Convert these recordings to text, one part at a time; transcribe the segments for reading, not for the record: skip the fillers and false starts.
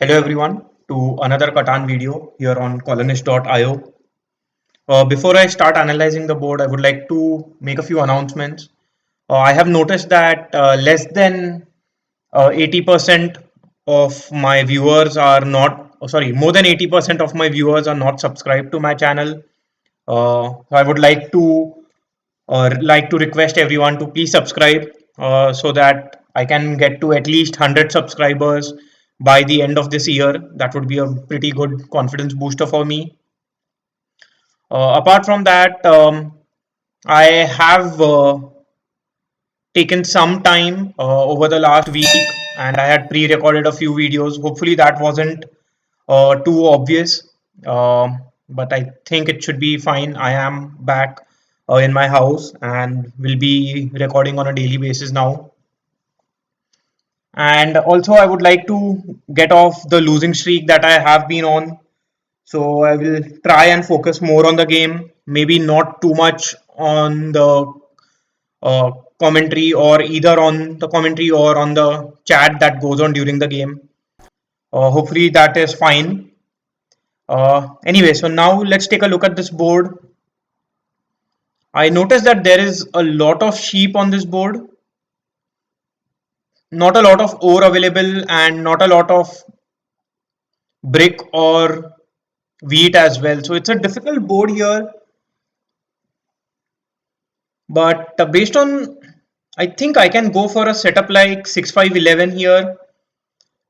Hello everyone to another Catan video here on colonist.io. Before I start analyzing the board, I would like to make a few announcements. I have noticed that less than 80% of my viewers are not, more than 80% of my viewers are not subscribed to my channel. So I would like to request everyone to please subscribe so that I can get to at least 100 subscribers by the end of this year. That would be a pretty good confidence booster for me. Apart from that, I have taken some time over the last week and I had pre-recorded a few videos. Hopefully that wasn't too obvious, but I think it should be fine. I am back in my house and will be recording on a daily basis now. And also, I would like to get off the losing streak that I have been on. So I will try and focus more on the game, maybe not too much on the commentary or either on the commentary or on the chat that goes on during the game. Hopefully that is fine. Anyway, so now let's take a look at this board. I noticed that there is a lot of sheep on this board, not a lot of ore available, and not a lot of brick or wheat as well. So it's a difficult board here. But based on, I think I can go for a setup like 6-5-11 here.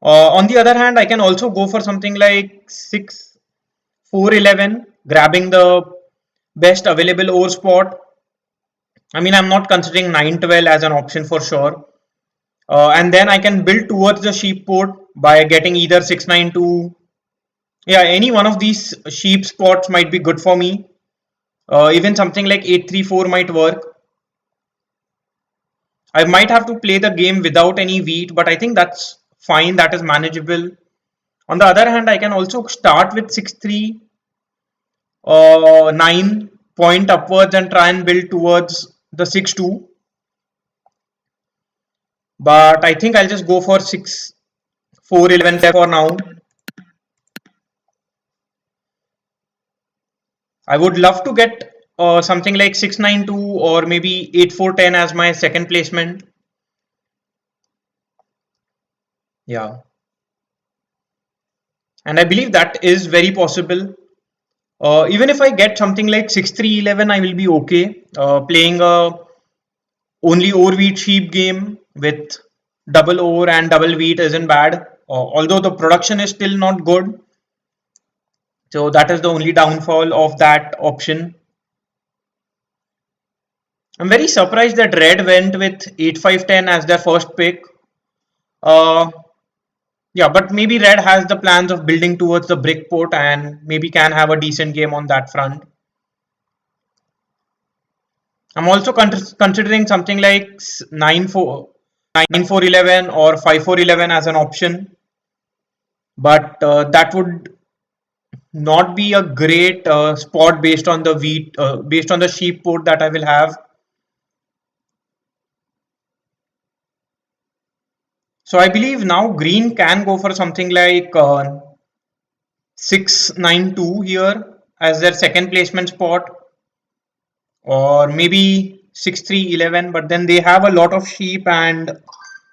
On the other hand, I can also go for something like 6-4-11, grabbing the best available ore spot. I mean, I'm not considering 9-12 as an option for sure. And then I can build towards the sheep port by getting either 6-9-2. Yeah, any one of these sheep spots might be good for me. Even something like 8-3-4 might work. I might have to play the game without any wheat, but I think that's fine. That is manageable. On the other hand, I can also start with 6-3, 9 point upwards and try and build towards the 6-2. But I think I'll just go for 6-4-11 for now. I would love to get something like 6-9-2 or maybe 8-4-10 as my second placement. Yeah. And I believe that is very possible. Even if I get something like 6-3-11, I will be okay. Playing a only ore wheat sheep game with double ore and double wheat isn't bad. Although the production is still not good. So that is the only downfall of that option. I'm very surprised that Red went with 8-5-10 as their first pick. Uh, yeah, but maybe Red has the plans of building towards the brick port and maybe can have a decent game on that front. I'm also considering something like 9-4-11 or 5-4-11 as an option, but that would not be a great spot based on the based on the sheep port that I will have. So I believe now green can go for something like 6-9-2 here as their second placement spot, or maybe 6-3-11, but then they have a lot of sheep and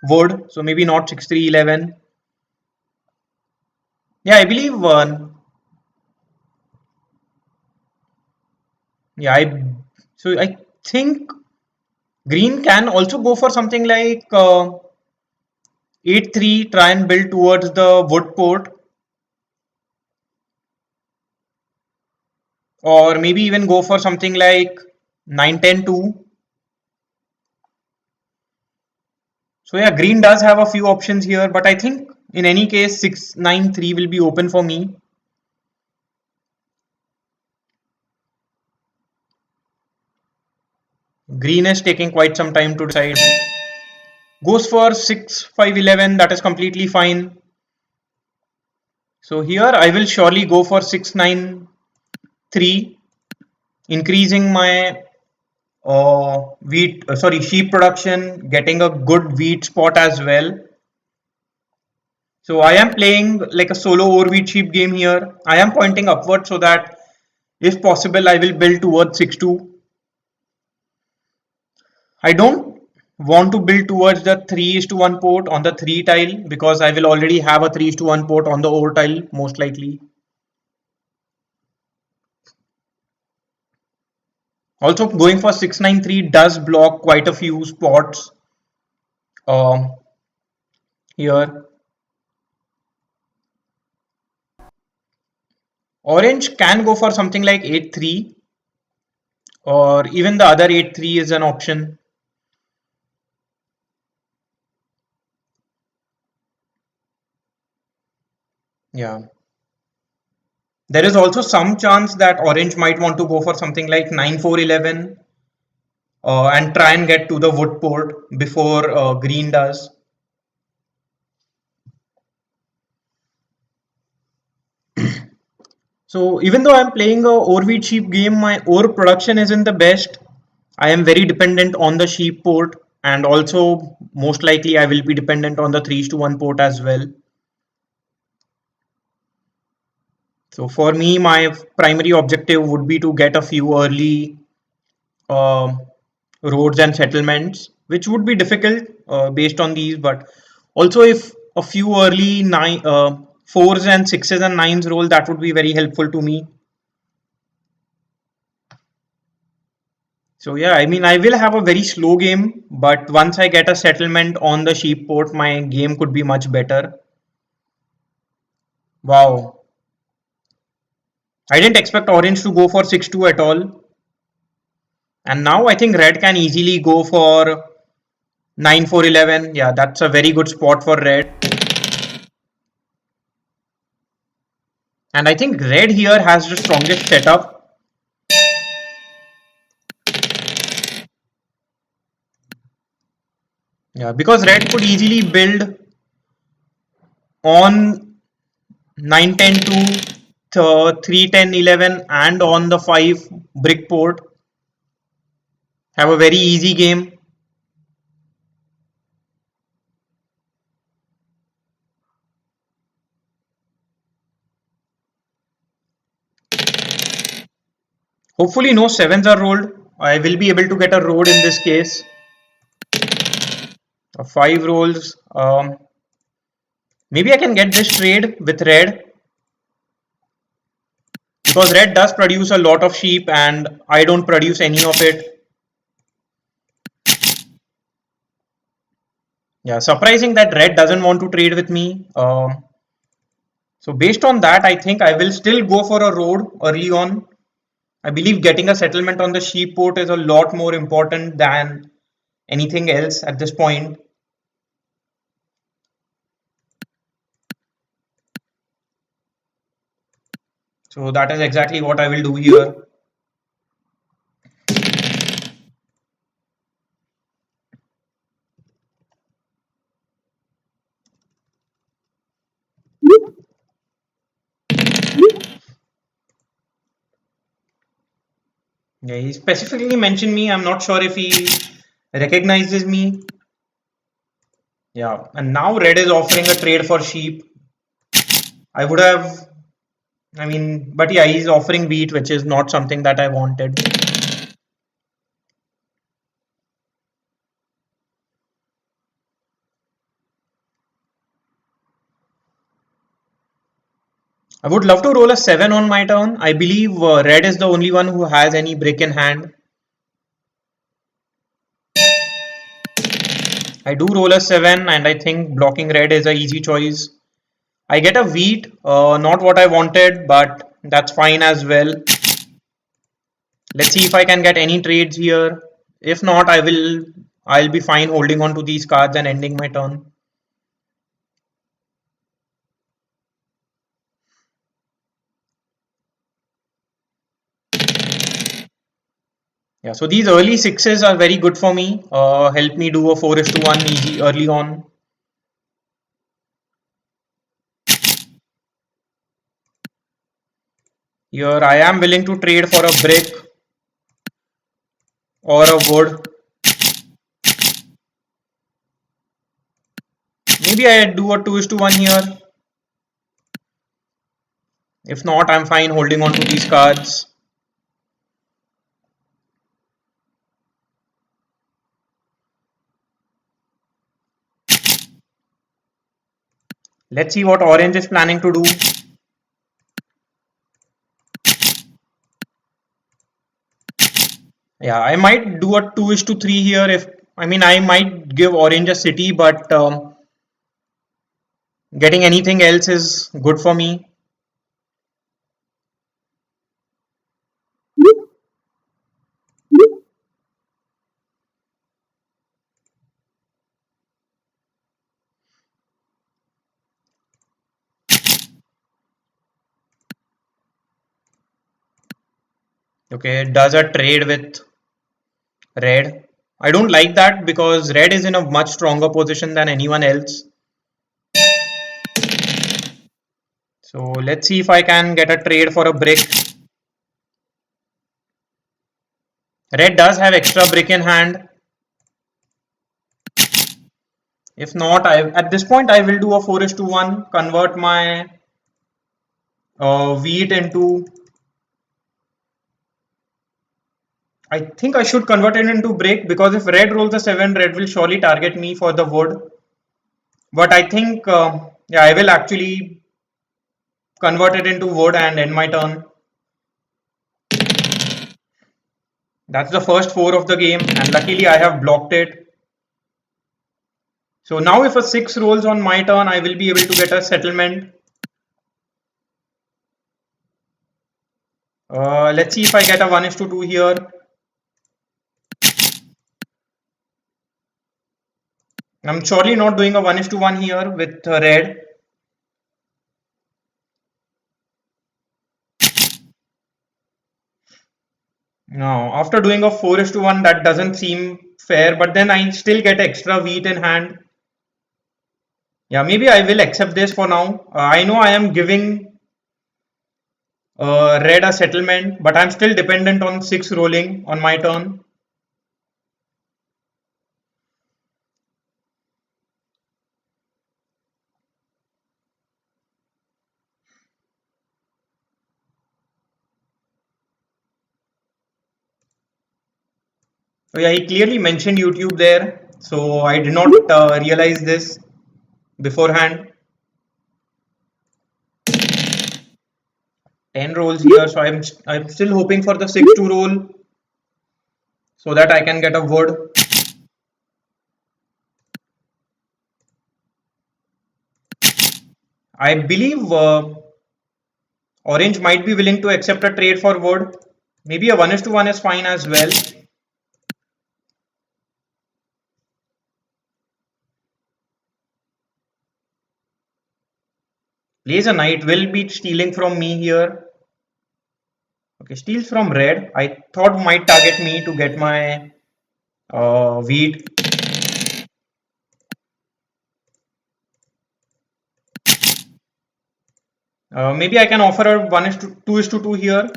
wood, so maybe not 6-3-11. Yeah, I believe yeah, I think green can also go for something like 8-3, try and build towards the wood port, or maybe even go for something like 9-10-2. So yeah, green does have a few options here, but I think in any case 6-9-3 will be open for me. Green is taking quite some time to decide. Goes for 6-5-11, that is completely fine. So here I will surely go for 6-9-3, increasing my sheep production, getting a good wheat spot as well. So I am playing like a solo overweight sheep game here. I am pointing upward so that if possible I will build towards 6-2. I don't want to build towards the 3:1 port on the 3 tile because I will already have a 3:1 port on the over tile most likely. Also going for 693 does block quite a few spots um, here. Orange can go for something like 8-3 or even the other 8-3 is an option. Yeah. There is also some chance that orange might want to go for something like 9-4-11 and try and get to the wood port before green does. So even though I'm playing a overweight sheep game, my ore production isn't the best. I am very dependent on the sheep port and also most likely I will be dependent on the 3:1 port as well. So for me, my primary objective would be to get a few early um roads and settlements, which would be difficult based on these. But also, if a few early fours and sixes and nines roll, that would be very helpful to me. So yeah, I mean, I will have a very slow game, but once I get a settlement on the sheep port, my game could be much better. Wow, I didn't expect orange to go for 6-2 at all. And now I think red can easily go for 9-4-11. Yeah, that's a very good spot for red. And I think red here has the strongest setup. Yeah, because red could easily build on 9-10 to 3-10-11 and on the 5 brick port. Have a very easy game. Hopefully no sevens are rolled. I will be able to get a road in this case. 5 rolls. Maybe I can get this trade with red because red does produce a lot of sheep and I don't produce any of it. Yeah, surprising that red doesn't want to trade with me. So based on that, I think I will still go for a road early on. I believe getting a settlement on the sheep port is a lot more important than anything else at this point. So that is exactly what I will do here. Yeah, he specifically mentioned me. I'm not sure if he recognizes me. Yeah, and now red is offering a trade for sheep. I would have, I mean, but yeah, he's offering wheat, which is not something that I wanted. I would love to roll a 7 on my turn. I believe red is the only one who has any brick in hand. I do roll a 7 and I think blocking red is a easy choice. I get a wheat, not what I wanted, but that's fine as well. Let's see if I can get any trades here. If not, I'll be fine holding on to these cards and ending my turn. Yeah, so these early sixes are very good for me. Help me do a 4:1 easy early on. Here I am willing to trade for a brick or a wood. maybe I do a 2 is to 1 here. If not, I'm fine holding on to these cards. Let's see what orange is planning to do. Yeah, I might do a 2 is to 3 here. If I mean, I might give orange a city, but getting anything else is good for me. Okay, does a trade with red. I don't like that because red is in a much stronger position than anyone else. So let's see if I can get a trade for a brick. Red does have extra brick in hand. If not, at this point I will do a 4 is to 1, convert my wheat into. I think I should convert it into brick because if red rolls a 7, red will surely target me for the wood. But I think, yeah, I will actually convert it into wood and end my turn. That's the first 4 of the game, and luckily I have blocked it. So now if a 6 rolls on my turn, I will be able to get a settlement. Let's see if I get a 1 is to 2 here. I'm surely not doing a 1 is to 1 here with red. No, after doing a 4 is to 1, that doesn't seem fair, but then I still get extra wheat in hand. Yeah, maybe I will accept this for now. I know I am giving red a settlement, but I'm still dependent on 6 rolling on my turn. So yeah, he clearly mentioned YouTube there, so I did not realize this beforehand. 10 rolls here, so I'm still hoping for the 6 to roll so that I can get a wood. I believe orange might be willing to accept a trade for wood. Maybe a 1 is to 1 is fine as well. Plays a knight, will be stealing from me here. Okay, steals from red. I thought might target me to get my wheat. Maybe I can offer a 1 is to 2 is to 2 here.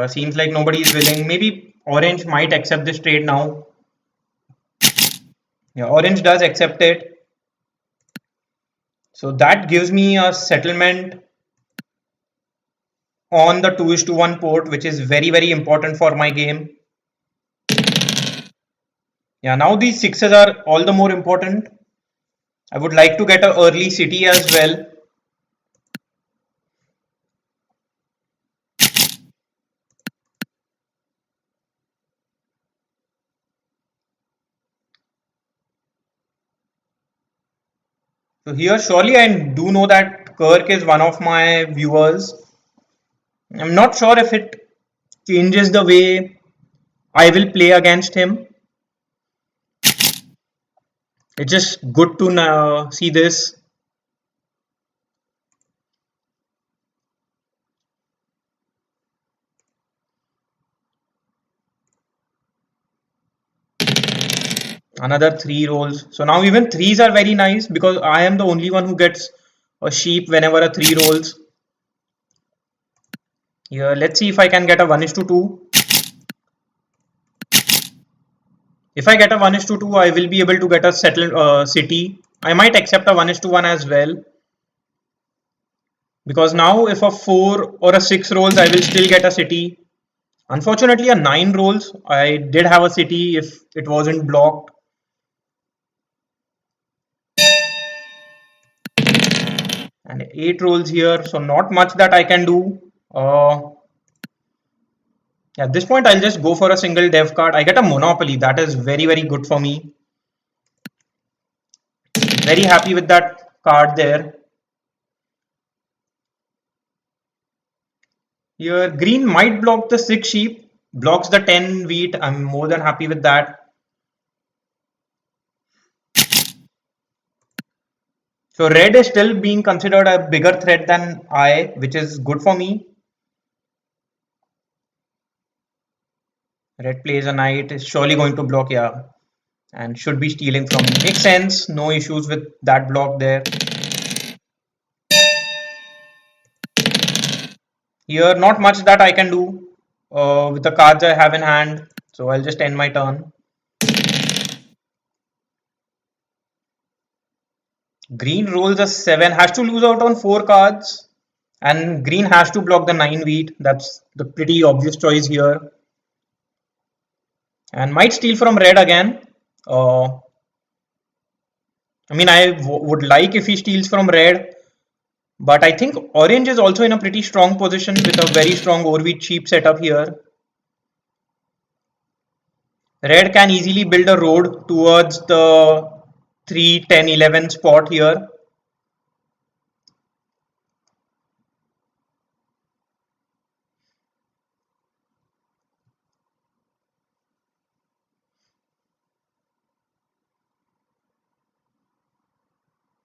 Seems like nobody is willing. Maybe orange might accept this trade now. Yeah, orange does accept it. So that gives me a settlement on the 2 is to 1 port, which is very, very important for my game. Yeah, now these sixes are all the more important. I would like to get an early city as well. So here, surely I do know that Kirk is one of my viewers. I'm not sure if it changes the way I will play against him. It's just good to see this. Another 3 rolls. So now even 3s are very nice because I am the only one who gets a sheep whenever a 3 rolls. Here, let's see if I can get a 1 is to 2. If I get a 1 is to 2, I will be able to get a settled city. I might accept a 1 is to 1 as well. Because now if a 4 or a 6 rolls, I will still get a city. Unfortunately, a 9 rolls, I did have a city if it wasn't blocked. And 8 rolls here, so not much that I can do. At this point, I'll just go for a single dev card. I get a monopoly. That is very, very good for me. Very happy with that card there. Here, green might block the 6 sheep, blocks the 10 wheat. I'm more than happy with that. So red is still being considered a bigger threat than I, which is good for me. Red plays a knight, is surely going to block, yeah, and should be stealing from me. Makes sense, no issues with that block there. Here, not much that I can do with the cards I have in hand, so I'll just end my turn. Green rolls a 7, has to lose out on 4 cards, and green has to block the 9 wheat. That's the pretty obvious choice here. And might steal from red again. I mean, would like if he steals from red, but I think orange is also in a pretty strong position with a very strong overwheat cheap setup here. Red can easily build a road towards the 3, 10, 11 spot here.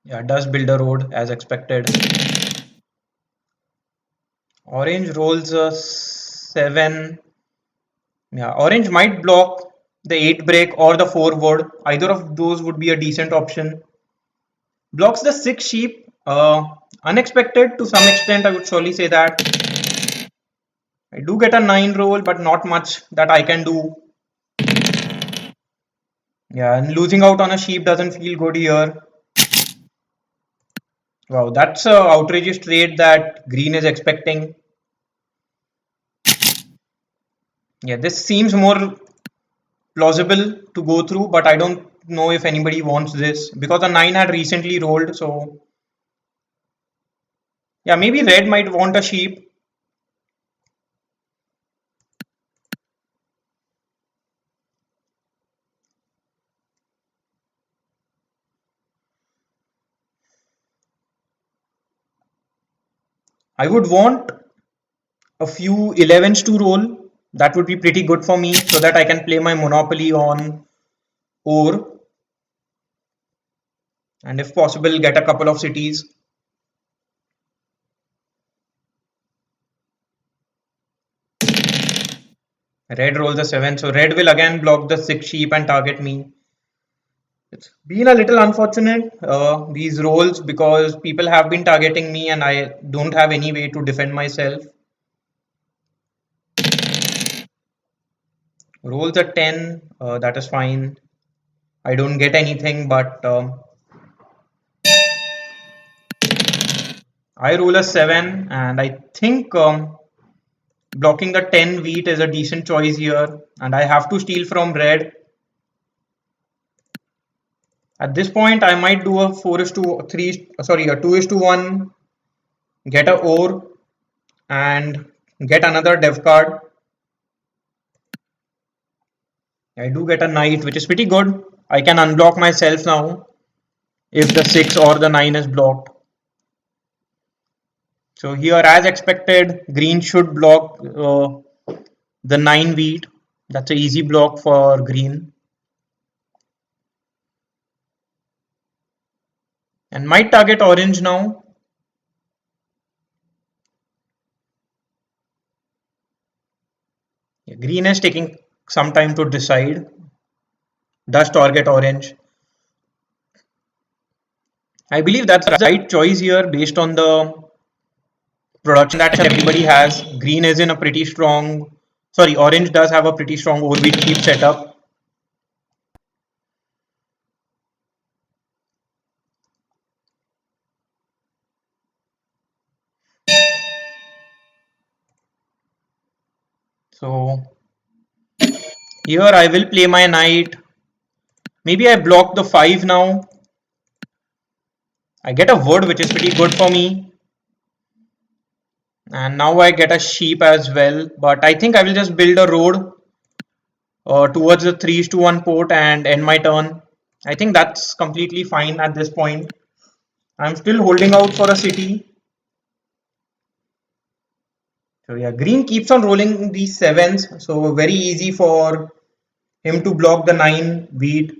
Yeah, does build a road as expected. Orange rolls a 7. Yeah, orange might block the 8 break or the 4 wood. Either of those would be a decent option. Blocks the 6 sheep. Unexpected to some extent, I would surely say that. I do get a 9 roll, but not much that I can do. Yeah, and losing out on a sheep doesn't feel good here. Wow, that's a outrageous trade that green is expecting. Yeah, this seems more plausible to go through, but I don't know if anybody wants this because the 9 had recently rolled. So yeah, maybe red might want a sheep. I would want a few 11s to roll. That would be pretty good for me so that I can play my monopoly on ore and if possible get a couple of cities. Red rolls a 7, so red will again block the 6 sheep and target me. It's been a little unfortunate, these rolls, because people have been targeting me and I don't have any way to defend myself. Rolls a 10, that is fine. I don't get anything, but I roll a 7, and I think blocking the 10 wheat is a decent choice here, and I have to steal from red. At this point, I might do a 4 is to 3, sorry, a 2 is to 1, get a ore, and get another dev card. I do get a knight, which is pretty good. I can unblock myself now if the 6 or the 9 is blocked. So here, as expected, green should block the 9 wheat. That's an easy block for green. And might target orange now. Yeah, green is taking some time to decide. Does target orange. I believe that's the right choice here based on the production that everybody has. Green is in a pretty strong, sorry, orange does have a pretty strong overweight cheap setup. So here I will play my knight. Maybe I block the 5 now. I get a wood, which is pretty good for me. And now I get a sheep as well. But I think I will just build a road towards the 3:1 port and end my turn. I think that's completely fine at this point. I'm still holding out for a city. So yeah, green keeps on rolling these sevens. So very easy for him to block the 9 wheat.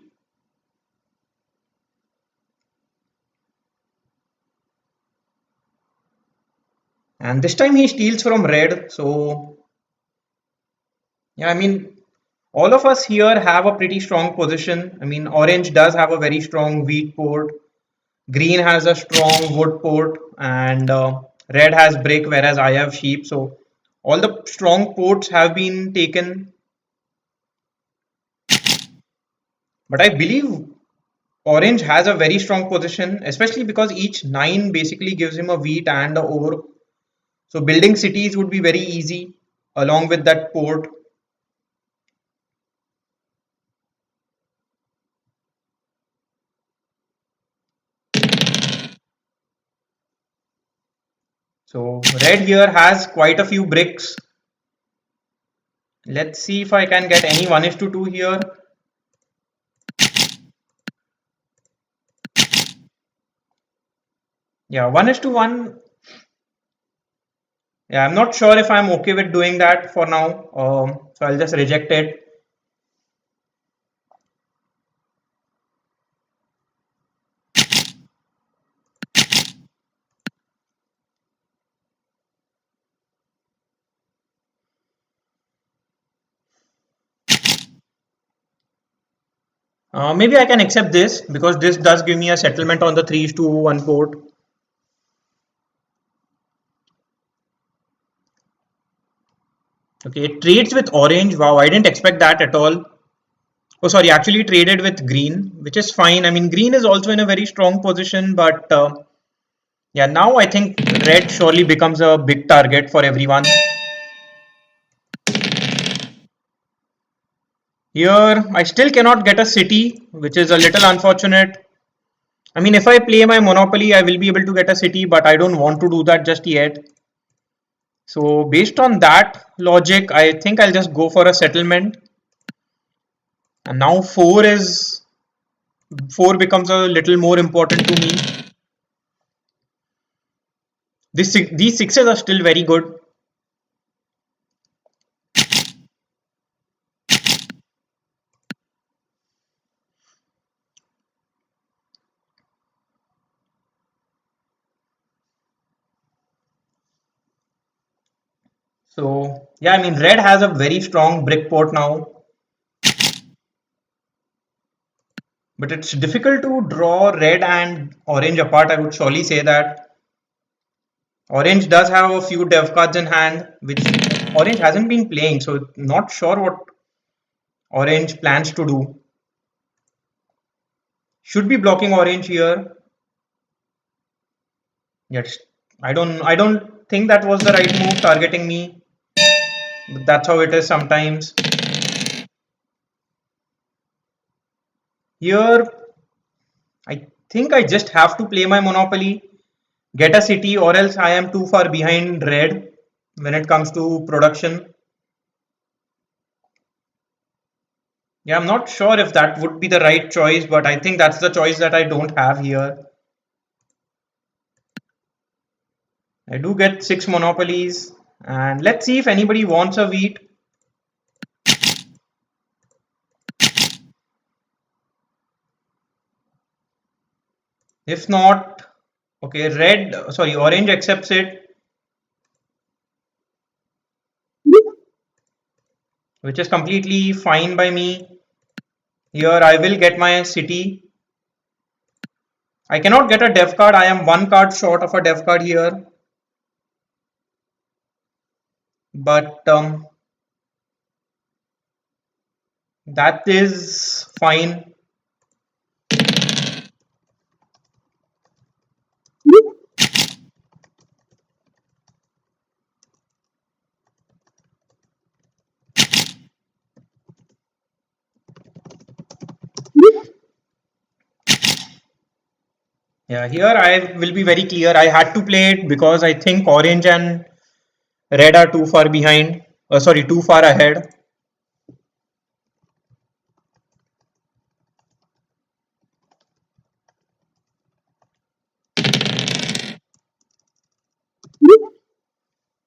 And this time he steals from red. So yeah, I mean, all of us here have a pretty strong position. I mean, orange does have a very strong wheat port. Green has a strong wood port, and red has brick, whereas I have sheep. So all the strong ports have been taken. But I believe orange has a very strong position, especially because each 9 basically gives him a wheat and a ore. So building cities would be very easy along with that port. So red here has quite a few bricks. Let's see if I can get any 1:2 here. Yeah, 1:1. Yeah, I'm not sure if I'm okay with doing that for now. So I'll just reject it. Maybe I can accept this because this does give me a settlement on the 3:1 port. Okay, it trades with orange. Wow, I didn't expect that at all. Oh, sorry, actually traded with green, which is fine. I mean, green is also in a very strong position, but yeah, now I think red surely becomes a big target for everyone. Here, I still cannot get a city, which is a little unfortunate. I mean, if I play my Monopoly, I will be able to get a city, but I don't want to do that just yet. So, based on that logic, I think I'll just go for a settlement. And now 4 becomes a little more important to me. These sixes are still very good. So, yeah, I mean, red has a very strong brick port now, but it's difficult to draw red and orange apart. I would surely say that orange does have a few dev cards in hand, which orange hasn't been playing, so not sure what orange plans to do. Should be blocking orange here. Yes, I don't think that was the right move targeting me, but that's how it is sometimes. Here, I think I just have to play my Monopoly, get a city, or else I am too far behind red when it comes to production. Yeah, I'm not sure if that would be the right choice, but I think that's the choice that I don't have here. I do get 6 monopolies, and let's see if anybody wants a wheat. If not, okay, orange accepts it, which is completely fine by me. Here I will get my city. I cannot get a dev card. I am 1 card short of a dev card here, but that is fine. Yeah, here I will be very clear. I had to play it because I think orange and red are too far behind. Sorry, too far ahead.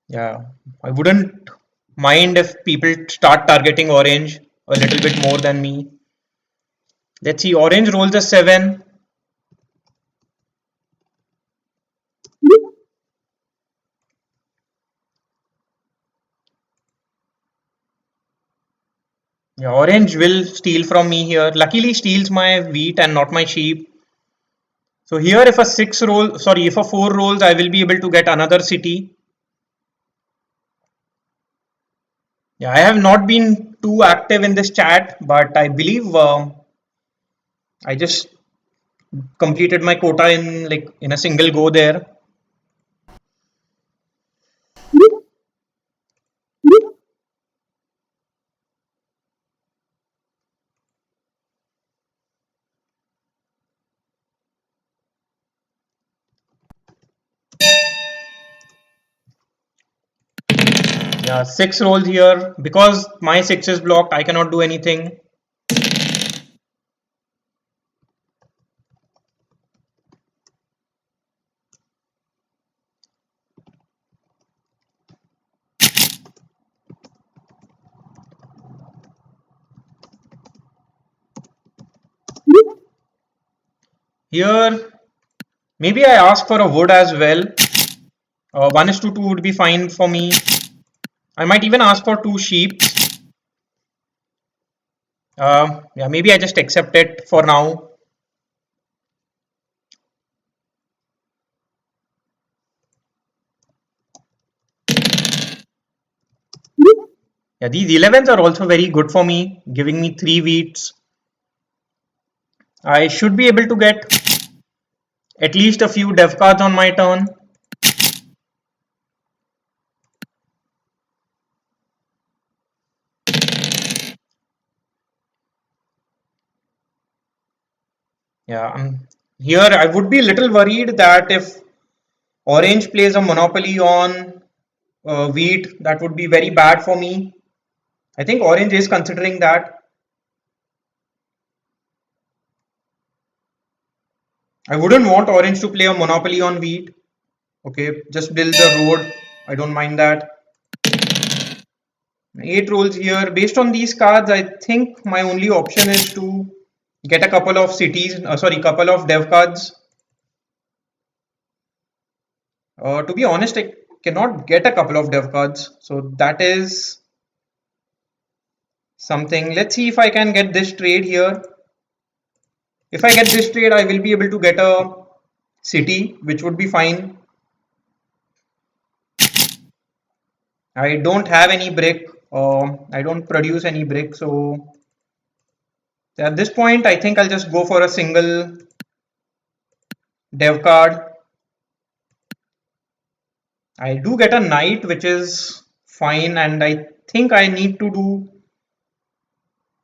Yeah, I wouldn't mind if people start targeting orange a little bit more than me. Let's see, orange rolls a 7. Yeah, orange will steal from me here. Luckily, steals my wheat and not my sheep. So here, if a 6 roll, sorry, if a 4 rolls, I will be able to get another city. Yeah, I have not been too active in this chat, but I believe I just completed my quota in a single go there. Yeah, 6 rolls here because my 6 is blocked. I cannot do anything. Here, maybe I ask for a wood as well. 1 is to 2 would be fine for me. I might even ask for 2 sheep. Yeah, maybe I just accept it for now. Yeah, these 11s are also very good for me, giving me 3 wheats. I should be able to get at least a few dev cards on my turn. Yeah, here I would be a little worried that if orange plays a monopoly on wheat, that would be very bad for me. I think orange is considering that. I wouldn't want orange to play a monopoly on wheat. Okay, just build the road. I don't mind that. 8 rolls here. Based on these cards, I think my only option is to get a couple of cities, sorry, couple of dev cards. To be honest, I cannot get a couple of dev cards. So that is something. Let's see if I can get this trade here. If I get this trade, I will be able to get a city, which would be fine. I don't have any brick. I don't produce any brick. So at this point, I think I'll just go for a single dev card. I do get a knight, which is fine. And I think I need to do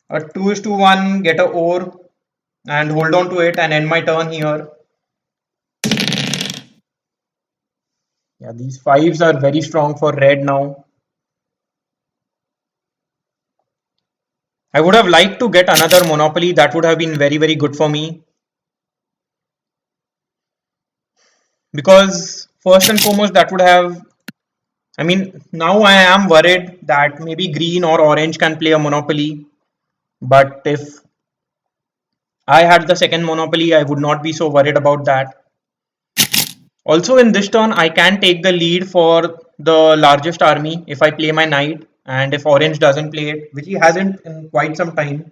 a 2:1, get a ore and hold on to it and end my turn here. Yeah, these 5s are very strong for red now. I would have liked to get another monopoly. That would have been very, very good for me. Because first and foremost, that would have. I mean, now I am worried that maybe green or orange can play a monopoly. But if I had the second monopoly, I would not be so worried about that. Also, in this turn, I can take the lead for the largest army if I play my knight. And if orange doesn't play it, which he hasn't in quite some time.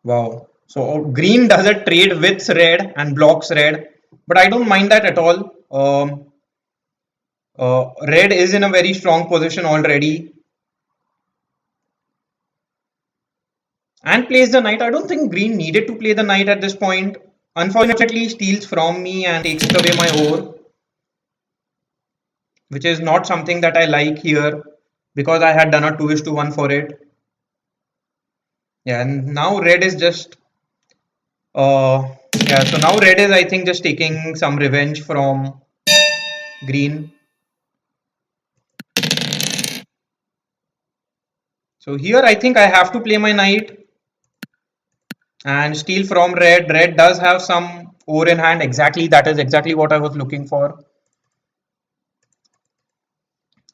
Wow. So green does a trade with red and blocks red, but I don't mind that at all. Red is in a very strong position already and plays the knight. I don't think green needed to play the knight at this point. Unfortunately, he steals from me and takes away my ore, which is not something that I like here because I had done a 2:1 for it. Yeah, and now red is just yeah, so now red is I think just taking some revenge from green. So here I think I have to play my knight and steal from red. Red does have some ore in hand. Exactly, that is exactly what I was looking for.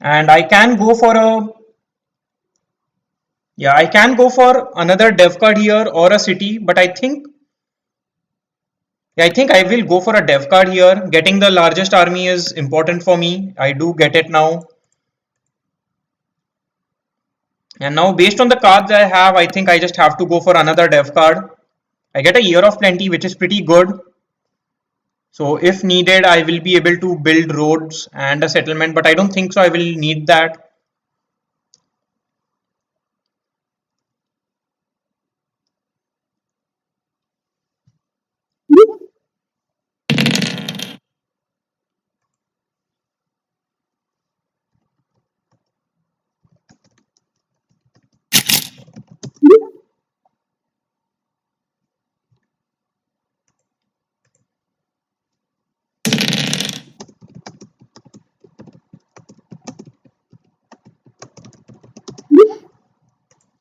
And I can go for a yeah, I can go for another dev card here or a city, but I think I will go for a dev card here. Getting the largest army is important for me. I do get it now. And now based on the cards I have, I think I just have to go for another dev card. I get a year of plenty, which is pretty good. So if needed, I will be able to build roads and a settlement, but I don't think so I will need that.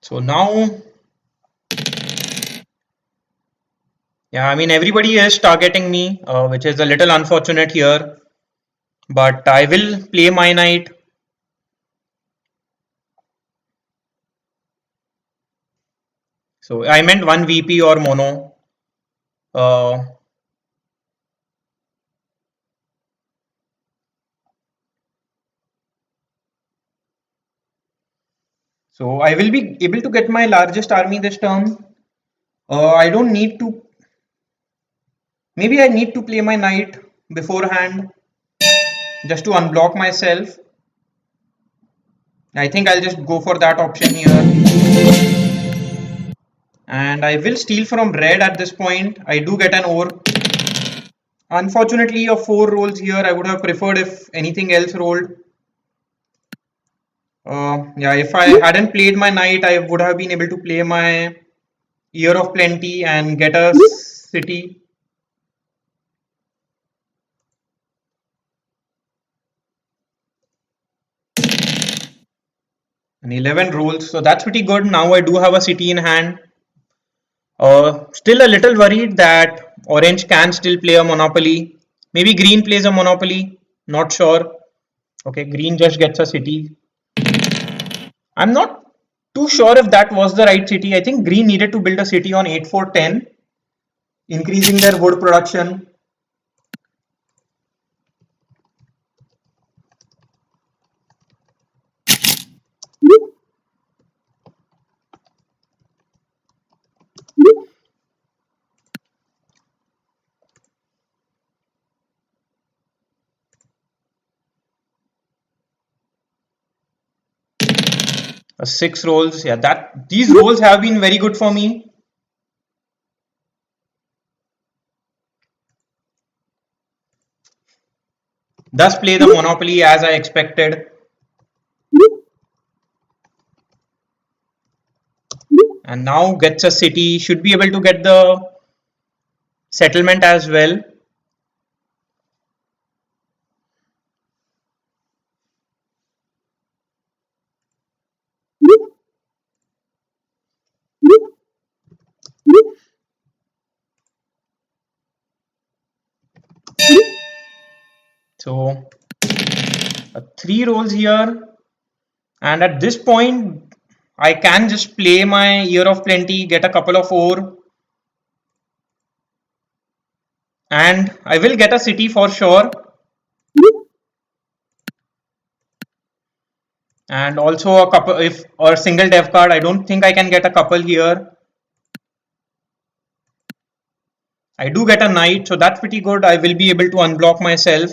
So now, yeah, I mean, everybody is targeting me, which is a little unfortunate here, but I will play my knight. So I meant one VP or mono. Uh, so I will be able to get my largest army this turn. I don't need to, maybe I need to play my knight beforehand just to unblock myself. I think I'll just go for that option here. And I will steal from red at this point. I do get an ore. Unfortunately, a 4 rolls here. I would have preferred if anything else rolled. Yeah, if I hadn't played my knight, I would have been able to play my Year of Plenty and get a city. And 11 rolls. So that's pretty good. Now I do have a city in hand. Still a little worried that orange can still play a monopoly. Maybe green plays a monopoly. Not sure. Okay, green just gets a city. I'm not too sure if that was the right city. I think green needed to build a city on 8-4-10, increasing their wood production. Six rolls. Yeah, that these rolls have been very good for me. Thus play the monopoly as I expected. And now gets a city. Should be able to get the settlement as well. So three rolls here. And at this point, I can just play my Year of Plenty, get a couple of ore, and I will get a city for sure. And also a couple, if or single dev card. I don't think I can get a couple here. I do get a knight, so that's pretty good. I will be able to unblock myself.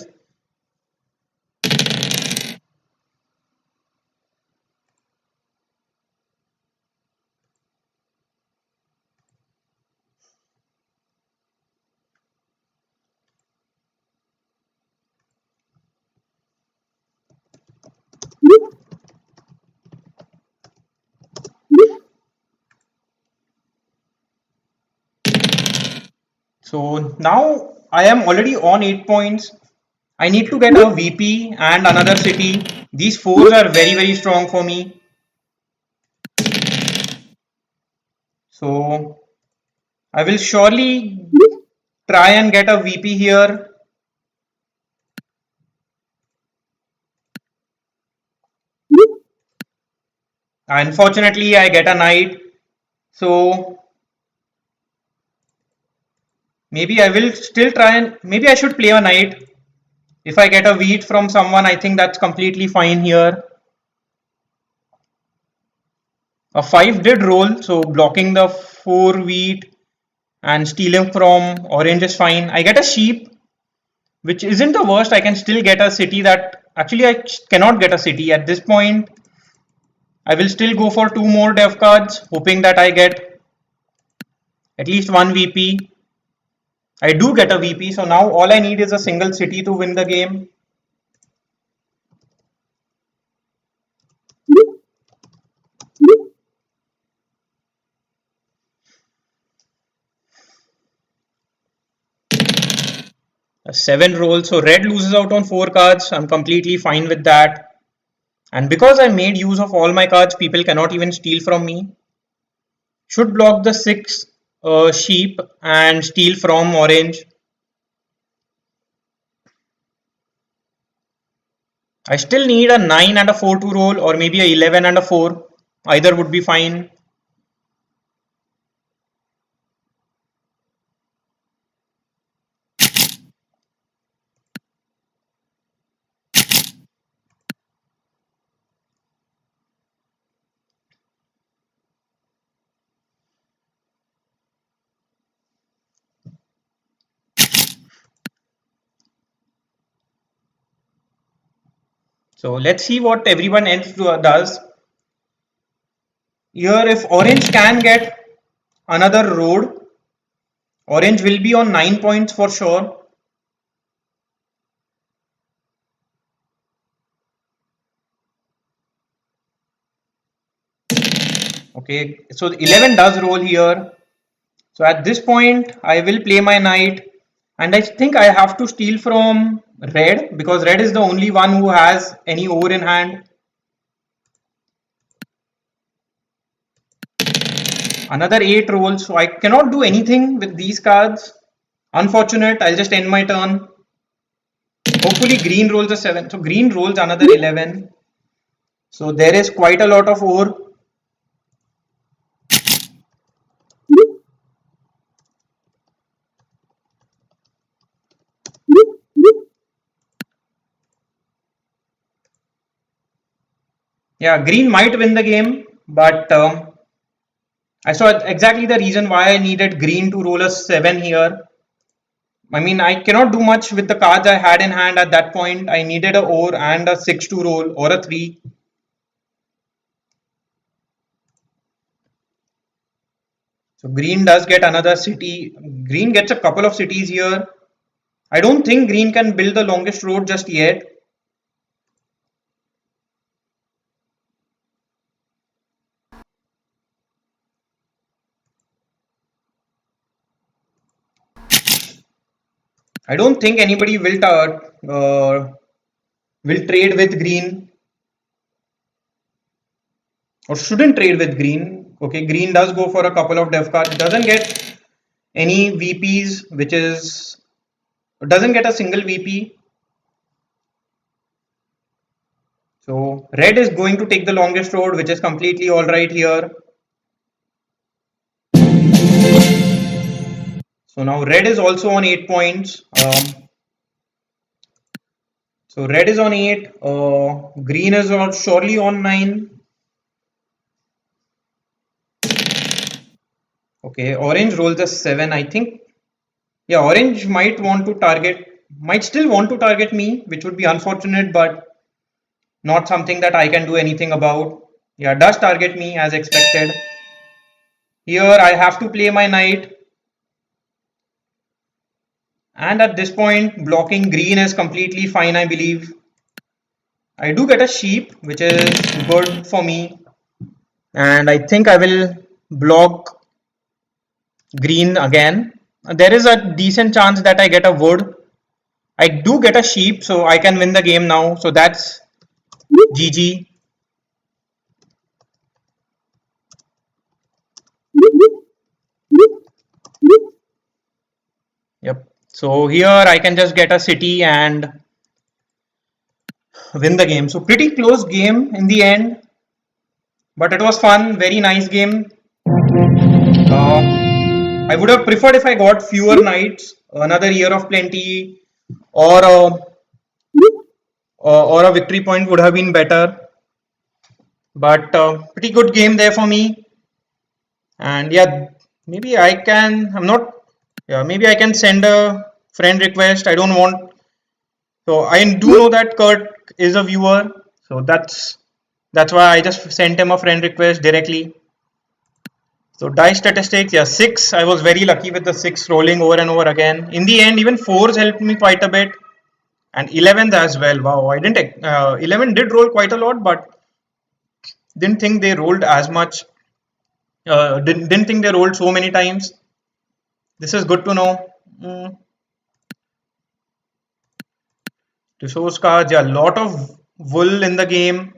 So now I am already on 8 points. I need to get a VP and another city. These fours are very strong for me. So I will surely try and get a VP here. Unfortunately, I get a knight. So maybe I will still try and maybe I should play a knight. If I get a wheat from someone, I think that's completely fine here. A 5 did roll, so blocking the 4 wheat and stealing from orange is fine. I get a sheep, which isn't the worst. I can still get a city that actually I cannot get a city at this point. I will still go for 2 more dev cards, hoping that I get at least one VP. I do get a VP, so now all I need is a single city to win the game. A 7 roll, so red loses out on 4 cards. I'm completely fine with that. And because I made use of all my cards, people cannot even steal from me. Should block the 6 sheep and steal from orange. I still need a 9 and a 4 to roll, or maybe a 11 and a 4. Either would be fine. So let's see what everyone else does. Here, if orange can get another road, orange will be on 9 points for sure. Okay, so 11 does roll here. So at this point, I will play my knight, and I think I have to steal from red because red is the only one who has any over in hand. Another 8 rolls, so I cannot do anything with these cards. Unfortunate, I'll just end my turn. Hopefully green rolls a 7. So green rolls another 11. So there is quite a lot of ore. Yeah, green might win the game, but I saw exactly the reason why I needed green to roll a 7 here. I mean, I cannot do much with the cards I had in hand at that point. I needed a ore and a 6 to roll or a 3. So green does get another city. Green gets a couple of cities here. I don't think green can build the longest road just yet. I don't think anybody will trade with green or shouldn't trade with green. Okay, green does go for a couple of dev cards. Doesn't get any VPs, which is doesn't get a single VP. So red is going to take the longest road, which is completely all right here. So now red is also on 8 points. So red is on 8. Green is surely on 9. Okay, orange rolls a 7. I think, yeah, orange might still want to target me, which would be unfortunate, but not something that I can do anything about. Yeah, does target me as expected. Here I have to play my knight. And at this point, blocking green is completely fine, I believe. I do get a sheep, which is good for me. And I think I will block green again. there is a decent chance that I get a wood. I do get a sheep, so I can win the game now. So that's GG. Yep. So here I can just get a city and win the game. So pretty close game in the end, but it was fun. Very nice game. I would have preferred if I got fewer knights, another year of plenty, or or a victory point would have been better. But pretty good game there for me. And yeah, maybe I can. I'm not. Yeah, maybe I can send a friend request. I don't want. So I do know that Kurt is a viewer. So that's why I just sent him a friend request directly. So die statistics, yeah, 6. I was very lucky with the 6 rolling over and over again. In the end, even 4s helped me quite a bit, and 11s as well. Wow, I didn't. 11 did roll quite a lot, but didn't think they rolled as much. Didn't think they rolled so many times. This is good to know. Resource cards, yeah, lot of wool in the game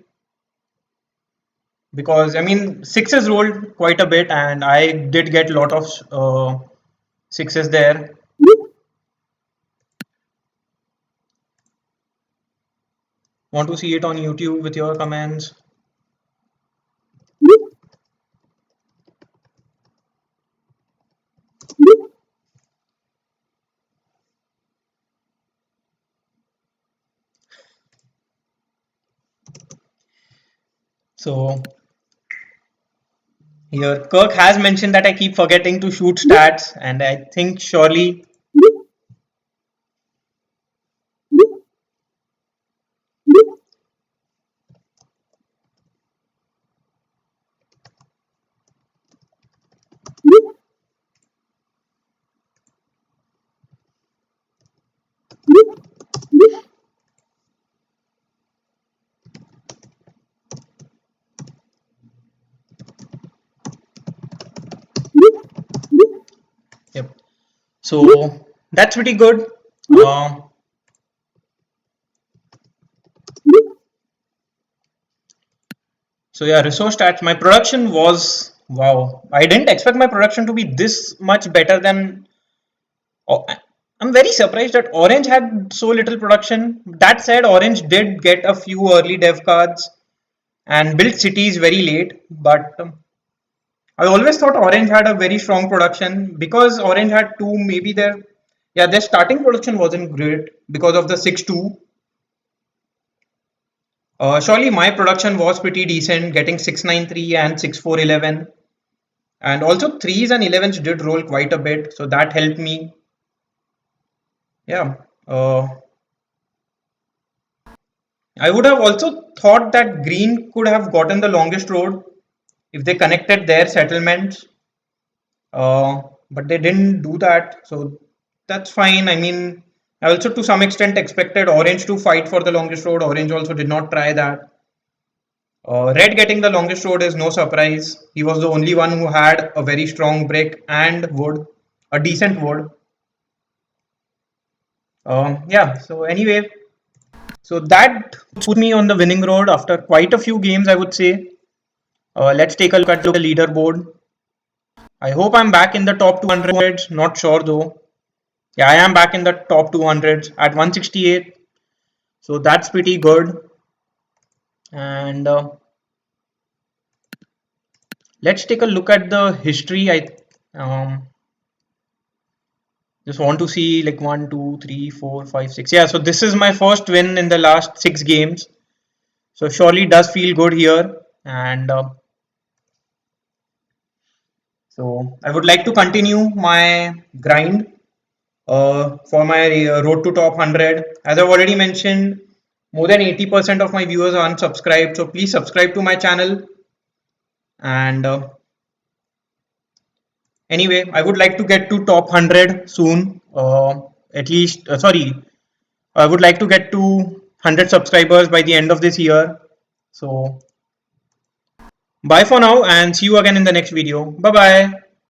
because I mean sixes rolled quite a bit, and I did get a lot of sixes there. Want to see it on YouTube with your comments? So here Kirk has mentioned that I keep forgetting to shoot stats, and I think surely. Yep. So that's pretty good. So yeah, resource stats. My production was wow. I didn't expect my production to be this much better than. Oh, I'm very surprised that Orange had so little production. That said, Orange did get a few early dev cards and built cities very late. But I always thought Orange had a very strong production because Orange had two. Maybe their starting production wasn't great because of the 6-2. Surely my production was pretty decent, getting 693 and 6411, and also threes and 11s did roll quite a bit, so that helped me. Yeah. I would have also thought that Green could have gotten the longest road if they connected their settlements, but they didn't do that, so that's fine. I mean, I also to some extent expected Orange to fight for the longest road. Orange also did not try that. Red getting the longest road is no surprise. He was the only one who had a very strong brick and wood, a decent wood. Yeah, so anyway, so that put me on the winning road after quite a few games, I would say. Let's take a look at the leaderboard. I hope I'm back in the top 200s. Not sure though. Yeah, I am back in the top 200s at 168. So that's pretty good. And let's take a look at the history. I um, just want to see like 1, 2, 3, 4, 5, 6. Yeah, so this is my first win in the last 6 games. So surely does feel good here. And so I would like to continue my grind for my road to top 100. As I've already mentioned, more than 80% of my viewers are unsubscribed. So please subscribe to my channel. And anyway, I would like to get to top 100 soon. At least, sorry, I would like to get to 100 subscribers by the end of this year. So bye for now and see you again in the next video. Bye bye.